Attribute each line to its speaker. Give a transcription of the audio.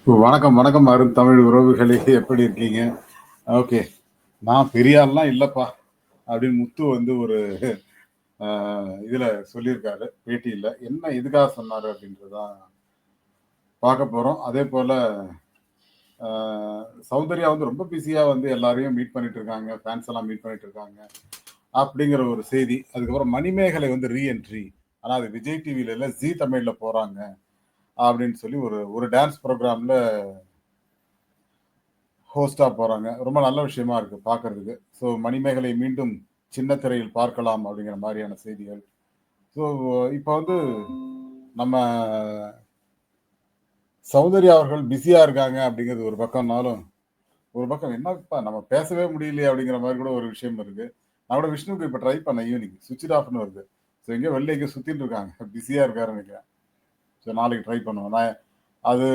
Speaker 1: வணக்கம், வணக்கம் அரும் தமிழ் உறவுகளே! எப்படி இருக்கீங்க? ஓகே. நான் பெரிய ஆள்லாம் இல்லப்பா! அப்படின்னு முத்து வந்து ஒரு அ இதுல சொல்லியிருக்காரு, பேட்டியில. என்ன எதுக்காக சொன்னாரு அப்படின்றது தான் பார்க்க போறோம். அதேபோல அ சௌந்தர்யா வந்து ரொம்ப பிஸியா வந்து எல்லாரையும் மீட் பண்ணிட்டு இருக்காங்க. ஃபேன்ஸ் எல்லாம் மீட் பண்ணிட்டு இருக்காங்க. அப்படிங்கிற ஒரு செய்தி. அதுக்கப்புறம் மணிமேகலை வந்து ரீஎன்ட்ரி. ஆனா அது விஜய் டிவில இல்ல, ஜீ தமிழ்ல போறாங்க. அப்படின்னு சொல்லி ஒரு ஒரு டான்ஸ் ப்ரோகிராம்ல ஹோஸ்ட்டா போறாங்க. ரொம்ப நல்ல விஷயமா இருக்கு பார்க்கறதுக்கு. ஸோ மணிமேகலை மீண்டும் சின்ன திரையில் பார்க்கலாம் அப்படிங்கிற மாரியான செய்திகள். ஸோ இப்ப வந்து நம்ம சௌந்தர்யா அவர்கள் பிஸியா இருக்காங்க அப்படிங்கிறது ஒரு பக்கம்னாலும், ஒரு பக்கம் என்னப்பா நம்ம பேசவே முடியலையே அப்படிங்கிற மாரி கூட ஒரு விஷயம் இருக்கு. நான் கூட விஷ்ணுவுக்கு இப்ப ட்ரை பண்ணேன் ஈவினிங். ஸ்விட்ச்ட் ஆஃப்ன்னு வருது. ஸோ எங்கேயோ வெளில எங்கேயோ சுத்திட்டு இருக்காங்க. பிஸியா இருக்காருன்னு நெனைக்கிறேன். ஸோ நாளைக்கு ட்ரை பண்ணுவோம். நான் அது